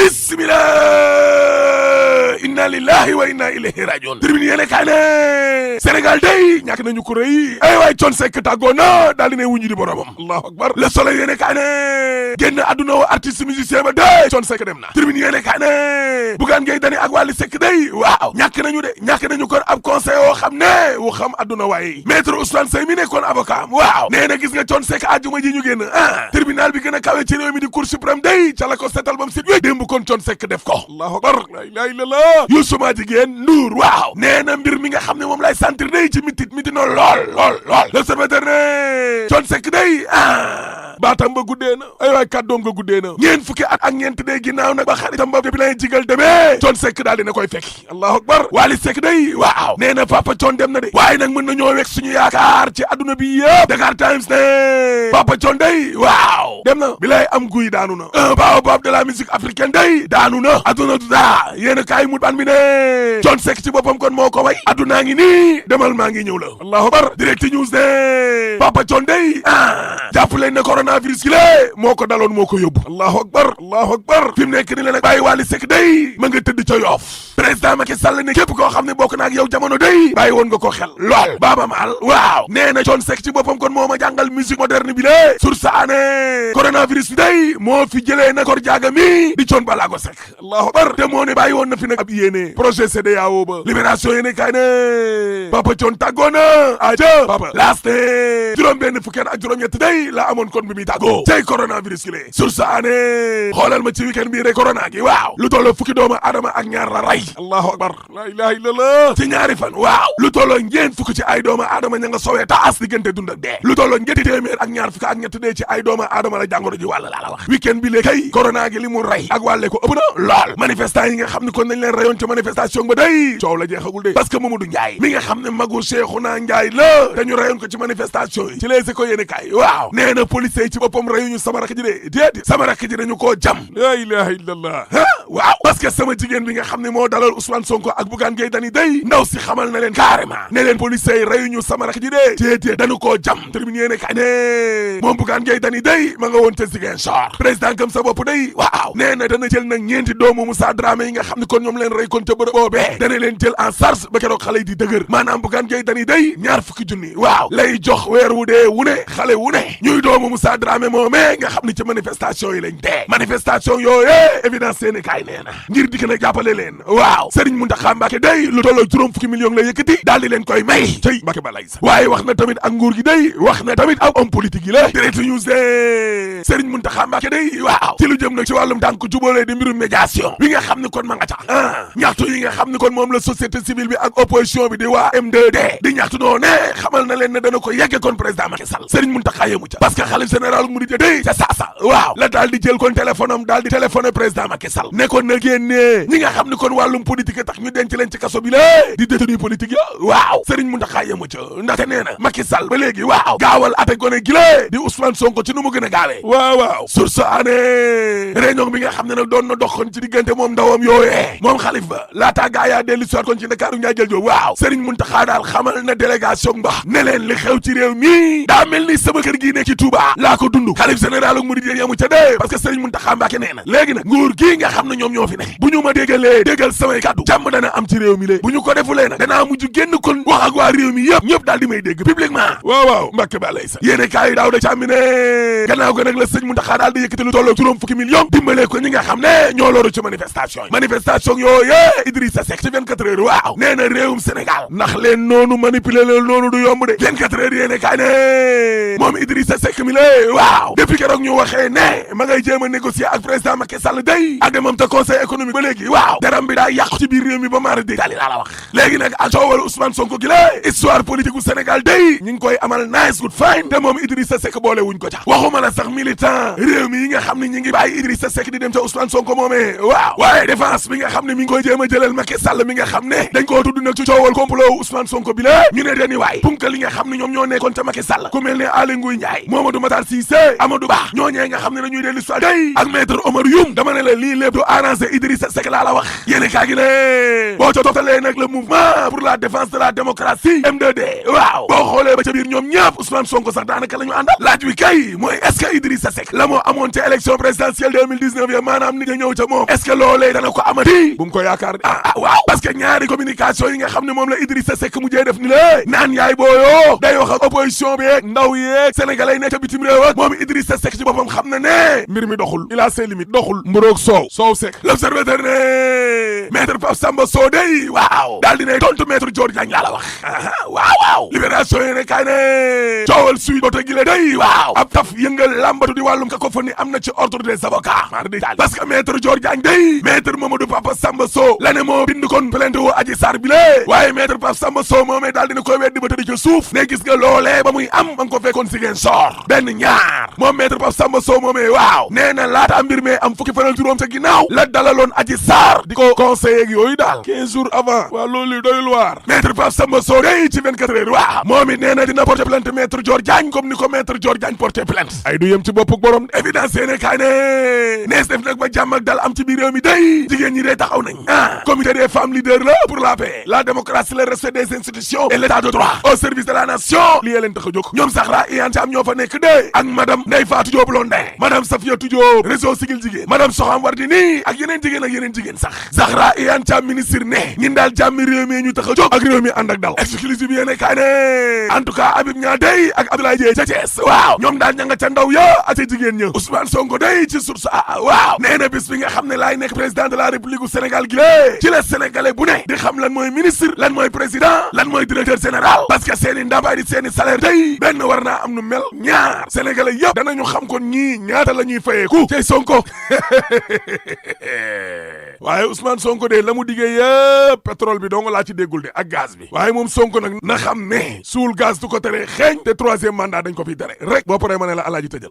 bismillah inna lillahi wa inna ilayhi rajiun tribune yéene kaay ne Sénégal day ñàkk nañu ko rëy ay waay Thione Seck tàggoo na daal di ne wuñu di boromam allahu akbar Le Soleil yéene kaay ne génn àdduna wa artiste musicien ba day Thione Seck dem na tribune yéene kaay ne Bougane Gueye Dany ak Wally Seck day waaw ñàkk nañu kon ab conseil woo xam ne wu xam àdduna waay maître Ousmane Seye mi nekkoon avocat am waaw nee na gis nga Thione Seck àjjuma ji ñu génn tribunal bi gën a kawe ci réew mi di cour suprême day ca la ko setal bam sit wéy démb kon Thione Seck def ko allahu akbar la ilaha illallah Youssou jigéen Ndour waaw nee na mbir mi nga xam ne moom lay sentir day ci miti no lool l'Observateur ne Thione Seck day baatam ba guddee na ay waay kàddoom nga guddee na ñeent fukki at ak ñeent day ginnaaw nag ba xaritam ba bi lay jigal demee Thione Seck daal dina koy fekki allahu akbar Wally Seck day waaw nee na Papa Thione dem na de waaye nag mën na ñoo wekk suñu yaakaar ci adduna bi yëpp Dakar Times ne Papa Thione day waaw dem na bi lay am guy daanu na un baobab de la musique africaine day daanu na adduna du dara yéen a kaay mut ban bi ne Thione Seck ci boppam kon moo ko way addunaa ngi nii demal maa ngi ñëw la allahu akbar Direct News ne Papa Thione day jàpp leen ne coronavirus gi lée moo ko daloon moo ko yóbbu allahu akbar fi mu nekk ni la nag bàyyi Wally Seck day ma nga tëdd ca Yoff président Macky Sall ne képp koo xam ne bokk na ak yow jamono day bàyyi woon nga ko xel lool Baaba Maal waaw nee na Thione Seck ci boppam kon moo ma jàngal musique moderne bi lée sur saane coronavirus bi day moo fi jëlee na kor jaaga mi di Thione Ballago Seck allahu akbar te moo ne bàyyi woon na fi nag ab yéene projet CEDEAO ba libération yéene kaay ne Papa Thione tàggoo na aja papa laaste juróom benn fukki at ak juróom-ñett day la amoon kon bi muy tàggoo cey coronavirus gi lée sur saane xoolal ma ci week-end bii rek corona gi waaw lu tolloo fukki doomu adama ak ñaar la ray allahu akbar la ilaha illallah ci ñaari fan waaw lu tolloo ñeent fukki ci ay doomu adama ña nga sowee taas diggante dund ak dee lu tolloo ñetti téeméer ak ñaar fukki ak ñett dee ci ay doomu adama la jàngoro ji wàll laa la wax week-end bi léegi kay corona gi li mu ray ak wàlle ko ëpp na lool manifestant yi nga xam ne kon nañ leen rayoon ci manifestation ba day coow la jeexagul de parce que Mamadou Ndiaye mi nga xam ne magu Cheikhouna Ndiaye la dañu rayoon ko ci manifestation yi ci les écoles yéene kaay waaw nee na police yi ci boppam rayuñu sama rakk ji de déedéet sama rakk ji dañu koo jam la ilaha illallah waaw parce que sama jigéen bi nga xam ne moo dalal Ousmane Sonko ak Bougane Gueye Dany day ndaw si xamal na leen carrément ne leen police yi rayuñu sama rakk ji de déedéet dañu koo jam tribune yéene kaay ne moom Bougane Gueye Dany day ma nga woon te Ziguinchor président gëm sa bopp day waaw nee na dana jël nag ñeenti doomu Moussa Dramé yi nga xam ne kon ñoom leen rey kon ca bërëb boobee dana leen jël en charge ba keroog xale yi di dëgër maanaam Bougane Gueye Dany day ñaar fukki junni waaw lay jox weer wu dee wu ne xale wu ne ñuy doomu Moussa Dramé moomee nga xam ne ci manifestation yi lañ dee manifestation yooyee évidence seeni kaay nee na ngir dikk nag jàppale leen waaw Serigne Mountakha Mbacké day lu tolloo juróom fukki millions la yëkkati daal di leen koy may cey Mbacké balay sa waaye wax na tamit ak nguur gi day wax na tamit ak homme politique yi la Direct News de Serigne Mountakha Mbacké day waaw ci lu jëm nag ci wàllum tànk jubóolee di mbirum médiation bi nga xam ne kon ma nga ca ñaxtu yi nga xam ne kon moom la société civile bi ak opposition bi di waa M2D di ñaxtu noo ne xamal na leen ne dana ko yegge kon président Macky Sall Serigne Mountakha yemu ca parce que xalif général Mouride day ca saasa waaw la daal di jël kon téléphone am daal di téléphoné président Macky Sall ne kon na génnee ñi nga xam ne kon wàllum politique tax ñu denc leen ci kaso bi lée di détenu politique ya waaw Serigne Mountakha yemu ca ndaxte nee na Macky Sall ba léegi waaw gaawal ate gone gi lée di Ousmane Sonko ci nu mu gën a gaawee waaw source année réunion bi nga xam ne nag doon na dox kon ci diggante moom ndawam yooyee moom xalif ba laataa gaa yaa dellu soir kon ci Ndakaaru ñaa jël joo waaw Serigne Mountakha daal xamal na délégation ba ne leen li xew ci réew mi daa mel ni sama kër gii nekk ci Touba laa ko dund xalif général ak murid yamu ca dee parce que Serigne Mountakha Mbacké nee na léegi nag nguur gii nga xam ne ñoom ñoo fi ne bu ñu ma déggalee déggal samay kàddu jàmm dana am ci réew mi lée bu ñu ko defulee nag danaa mujj génn kon wax ak waa réew mi yëpp ñëpp daal di may dégg publiquement waaw Mbacké ba lay sa yéene kaay daaw da càmmi ne gannaaw ko nag la Serigne Mountakha daal di yëkkati lu tolloo juróom fukki millions dimbalee ko ñi nga xam ne ñoo loru ci manifestation yooyu Idrissa Seck ci 24 heures waaw nee na réewum Sénégal ndax leen noonu manipuler leen noonu du yomb de 24 heures yéene kaay ne moom Idrissa Seck mi lée waaw depuis keroog ñu waxee ne ma ngay jéem a négocier ak président Macky Sall day ak demam te conseil économique ba léegi waaw daram bi daa yàqu ci biir réew mi ba maara dé dali laa la wax léegi nag ak coowal Ousmane Sonko gi lée histoire politique u Sénégal day ñu ngi koy amal nice good fine te moom Idrissa Seck boole wuñ ko ca waxuma la sax militant réew mi yi nga xam ne ñi ngi bàyyi Idrissa Seck di dem ca Ousmane Sonko moomee waaw waaye défense bi nga xam ne mi ngi koy jéem a jëlal Macky Sall mi nga xam ne dañ koo tudd nag ci coowal complot Ousmane Sonko bi la ñu ne deni waay punkal li nga xam ne ñoom ñoo nekkoon ca Macky Sall ku mel ne Aly Ngouille Ndiaye Mamadou Matar Cissé Amadou Ba ñooñee nga xam ne dañuy dellu soit day ak maître Omar Youm dama ne la lii lépp du arrangé Idrissa Seck laa la wax yéene kaa gi ne boo ca toftalee nag le mouvement pour la défense de la démocratie M2D waaw boo xoolee ba ca biir ñoom ñëpp Ousmane Sonko sax daanaka la ñu àndal laaj wi kay mooy est-ce que Idrissa Seck la moo amoon ca élection présidentielle 2019 ya maanaam nit ña ñëw ca moom est-ce que loolee dana ko amati bu mu ko yaakaar waaw parce que ñaari communication yi nga xam ne moom la Idrissa Seck mujjee def ni la naan yaay booyoo day wax ak opposition bi yeeg ndaw yeeg sénégalais yi nekk ca bitim réew ak moom Idrissa Seck ci boppam xam na ne mbir mi doxul il a ses limites doxul mburoog soow Seck l'observateur ne maître Pape Samba Sow day waaw daal dinay tontu maître Dior Diagne laa la wax waaw libération yéene kaay ne coowal suite oto gi la day waaw ab taf yëngal lambatu di wàllum cacophonie am na ci ordre des avocats parce que maître Dior Diagne day maître Mamadou Papa Samba Sow la ne moo bind kon plainte woo Adji Sarr bi lée waaye maître Pape Samba Sow moomee daal dina koy weddi ba tëdd ci suuf ne gis nga loolee ba muy am ma ngi ko fekkoon Ziguinchor benn ñaar moom maître Pape Samba Sow moomee waaw nee na laata mbir mee am fukki fanal juróom ca ginnaaw la dalaloon Adji Sarr di ko conseiller ak yooyu daal 15 jours avant waaw loolu doyul waar maître Pape Samba Sow day ci 24 heures waaw moom it nee na dina porter plainte maître Dior Diagne comme ni ko maître Dior Diagne porter plainte ay du yem ci bopp borom évidence yéene kaay ne nees def nag ba jàmm ak dal am ci biir réew mi day jigéen ñi day taxaw nañ comité des femmes leaders la pour la paix la démocratie le respect des institutions et l'état de droit au service de la nation lii leen tax a jóg ñoom Zahra Iyane Thiam ñoo fa nekk de ak madame Ndeye Fatou Diop Blondin madame Safiatou Diop réseau Siggil Jigéen madame Soham Wardini ak yeneen jigéen sax Zahra Iyane Thiam ministre ne ñin daal jàmmi réew mi ñu tax a jóg ak réew mi ànd ak dal exclusive yéene kaay ne en tout cas Habib Niang day ak Abdoulaye Dieye ca Thiès waaw ñoom daal ña nga ca ndaw ya ak ca jigéen ña Ousmane Sonko day ci source waaw nee na bis bi nga xam ne laay nekk président de la République du Sénégal gi lée ci la sénégalais bu ne di xam lan mooy ministre lan mooy président lan mooy directeur général parce que seeni ndàmpaay di seeni salaire day benn war naa am nu mel ñaar sénégalais yëpp danañu xam kon ñii ñaata la ñuy fayeeku cay Sonko waaye Ousmane Sonko de la mu diggee yëpp pétrole bi dong laa ci déggul de ak gaz bi waaye moom Sonko nag na xam ne suul gaz du ko tere xeeñ te troisième mandat dañ ko fi tere rek boo paree ma ne la alaaji tëjal